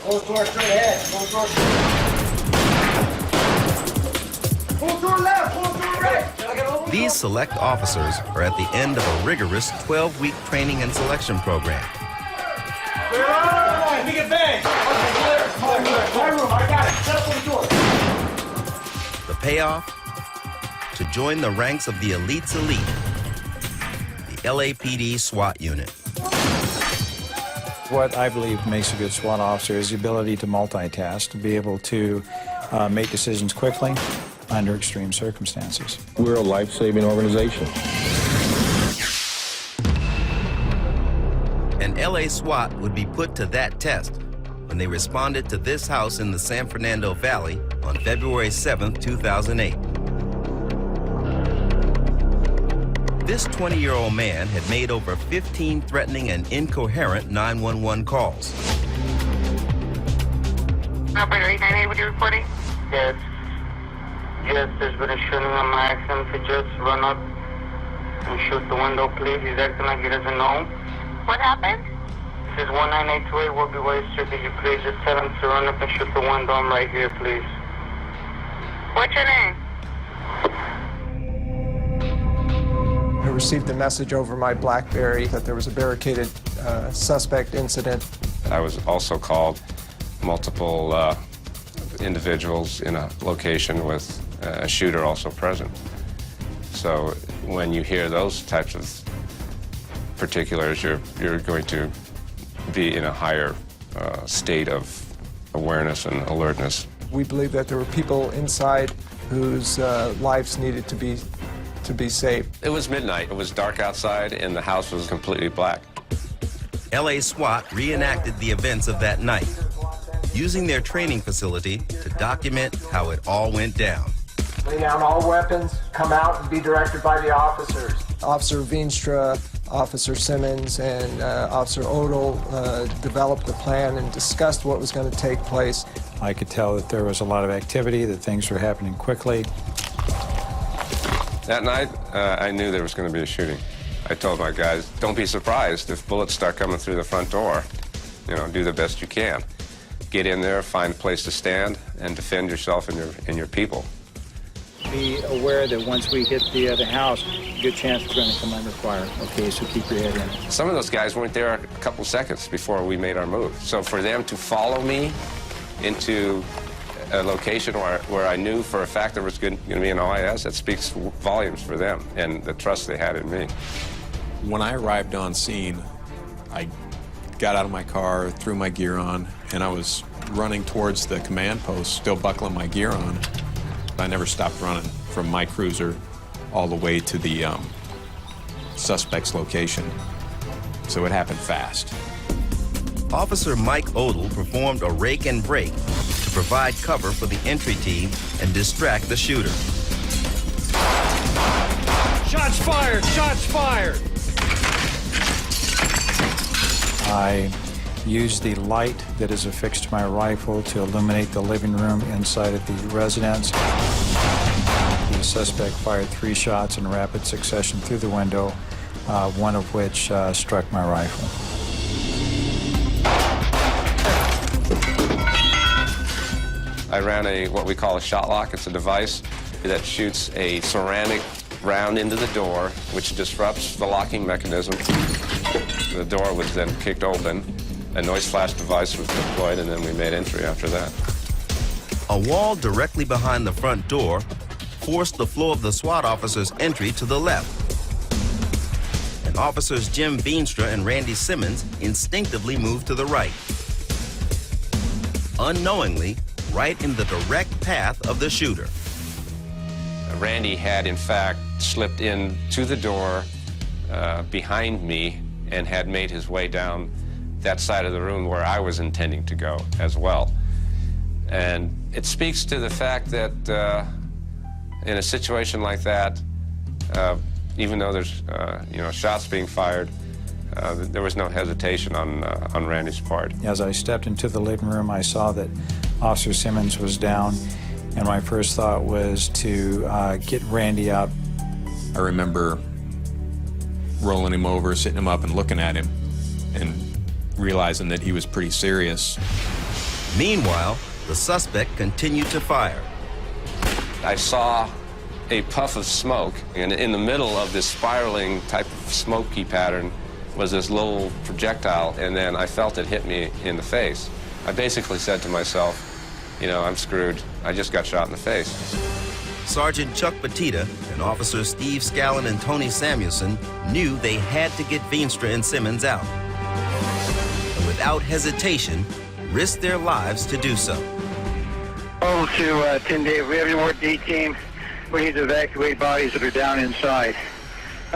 Close door straight ahead. Close door straight. Close door left. Close door right. These select officers are at the end of a rigorous 12-week training and selection program. Let me get bags. My room. I got it. Shut up the door. The payoff? To join the ranks of the elite's elite, the LAPD SWAT unit. What I believe makes a good SWAT officer is the ability to multitask, to be able to make decisions quickly under extreme circumstances. We're a life-saving organization. And LA SWAT would be put to that test when they responded to this house in the San Fernando Valley on February 7th, 2008. This 20-year-old man had made over 15 threatening and incoherent 911 calls. Operator 898, what are you reporting? Yes. Yes, there's been a shooting on my accent. Could just run up and shoot the window, please. He's acting like he doesn't know. What happened? This is 19828 Wilby Way Street. Could you please just tell him to run up and shoot the window? I'm right here, please. What's your name? I received a message over my BlackBerry that there was a barricaded suspect incident. I was also called multiple individuals in a location with a shooter also present. So when you hear those types of particulars, you're going to be in a higher state of awareness and alertness. We believe that there were people inside whose lives needed to be saved. It was midnight. It was dark outside, and the house was completely black. LA SWAT reenacted the events of that night, using their training facility to document how it all went down. Lay down all weapons, come out and be directed by the officers. Officer Veenstra, Officer Simmons, and Officer Odell developed the plan and discussed what was going to take place. I could tell that there was a lot of activity, that things were happening quickly. That night, I knew there was going to be a shooting. I told my guys, don't be surprised if bullets start coming through the front door. You know, do the best you can. Get in there, find a place to stand, and defend yourself and your people. Be aware that once we hit the house, good chance we're going to come under fire. Okay, so keep your head in. Some of those guys weren't there a couple seconds before we made our move. So for them to follow me into a location where I knew for a fact there was going to be an OIS, that speaks volumes for them and the trust they had in me. When I arrived on scene, I got out of my car, threw my gear on, and I was running towards the command post, still buckling my gear on. I never stopped running from my cruiser all the way to the suspect's location. So it happened fast. Officer Mike Odell performed a rake and break to provide cover for the entry team and distract the shooter. Shots fired! Shots fired! I used the light that is affixed to my rifle to illuminate the living room inside of the residence. The suspect fired 3 shots in rapid succession through the window, one of which struck my rifle. I ran what we call a shot lock. It's a device that shoots a ceramic round into the door, which disrupts the locking mechanism. The door was then kicked open. A noise flash device was deployed, and then we made entry after that. A wall directly behind the front door forced the flow of the SWAT officers' entry to the left. And officers Jim Veenstra and Randy Simmons instinctively moved to the right. Unknowingly, right in the direct path of the shooter. Randy had, in fact, slipped in to the door behind me and had made his way down that side of the room where I was intending to go as well. And it speaks to the fact that in a situation like that, even though there's shots being fired, there was no hesitation on Randy's part. As I stepped into the living room, I saw that Officer Simmons was down, and my first thought was to get Randy up. I remember rolling him over, sitting him up and looking at him and realizing that he was pretty serious. Meanwhile, the suspect continued to fire. I saw a puff of smoke, and in the middle of this spiraling type of smoky pattern was this little projectile, and then I felt it hit me in the face. I basically said to myself, you know, I'm screwed. I just got shot in the face. Sergeant Chuck Batita and Officers Steve Scallon and Tony Samuelson knew they had to get Veenstra and Simmons out. And without hesitation, risked their lives to do so. Oh, to 10 Dave, we have any more D-team? We need to evacuate bodies that are down inside.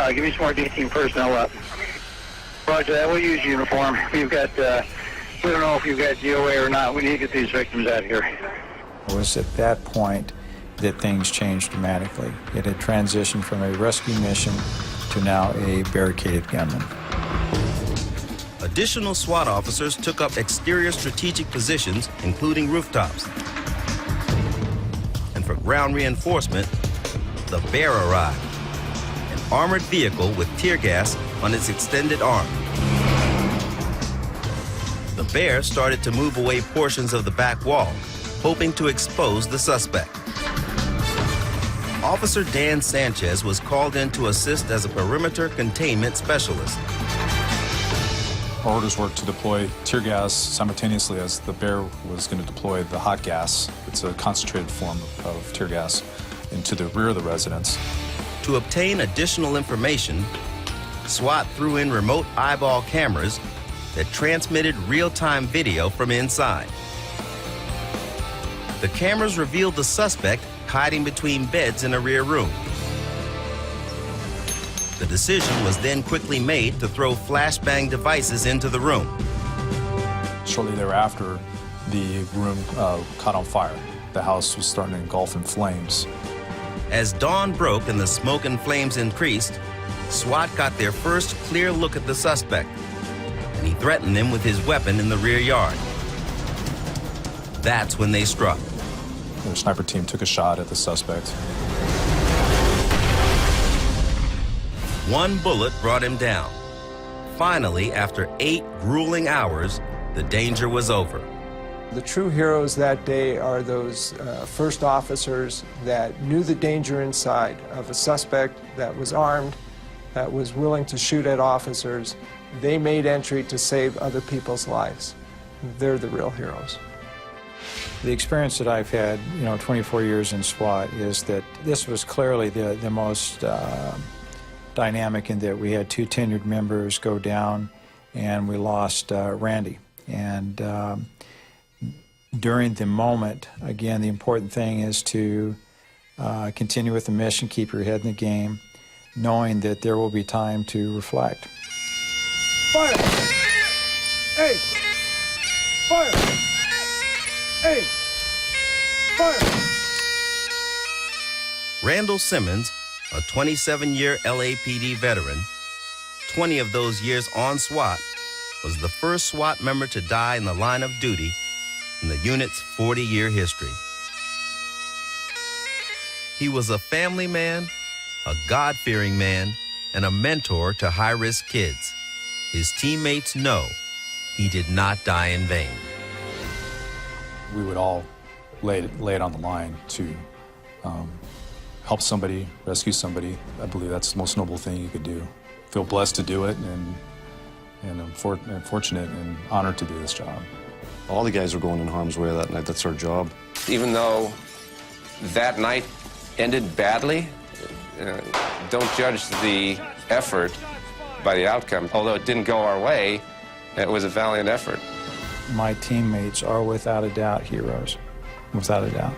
Give me some more D-team personnel up. Roger that, we'll use uniform. We've got, we don't know if you've got DOA or not. We need to get these victims out of here. It was at that point that things changed dramatically. It had transitioned from a rescue mission to now a barricaded gunman. Additional SWAT officers took up exterior strategic positions, including rooftops. And for ground reinforcement, the Bear arrived, an armored vehicle with tear gas on its extended arm. The Bear started to move away portions of the back wall, hoping to expose the suspect. Officer Dan Sanchez was called in to assist as a perimeter containment specialist. Our orders were to deploy tear gas simultaneously as the Bear was going to deploy the hot gas. It's a concentrated form of tear gas into the rear of the residence. To obtain additional information, SWAT threw in remote eyeball cameras that transmitted real-time video from inside. The cameras revealed the suspect hiding between beds in a rear room. The decision was then quickly made to throw flashbang devices into the room. Shortly thereafter, the room caught on fire. The house was starting to engulf in flames. As dawn broke and the smoke and flames increased, SWAT got their first clear look at the suspect, and he threatened them with his weapon in the rear yard. That's when they struck. The sniper team took a shot at the suspect. One bullet brought him down. Finally, after 8 grueling hours, the danger was over. The true heroes that day are those first officers that knew the danger inside of a suspect that was armed, that was willing to shoot at officers. They made entry to save other people's lives. They're the real heroes. The experience that I've had, 24 years in SWAT, is that this was clearly the most dynamic in that we had 2 tenured members go down and we lost Randy. And during the moment, again, the important thing is to continue with the mission, keep your head in the game, knowing that there will be time to reflect. Fire! Hey! Fire! Hey! Fire! Randal Simmons, a 27-year LAPD veteran, 20 of those years on SWAT, was the first SWAT member to die in the line of duty in the unit's 40-year history. He was a family man, a God-fearing man, and a mentor to high-risk kids. His teammates know he did not die in vain. We would all lay it on the line to help somebody, rescue somebody. I believe that's the most noble thing you could do. Feel blessed to do it, and I'm fortunate and honored to do this job. All the guys were going in harm's way that night. That's our job. Even though that night ended badly, don't judge the effort by the outcome. Although it didn't go our way, it was a valiant effort. My teammates are without a doubt heroes, without a doubt.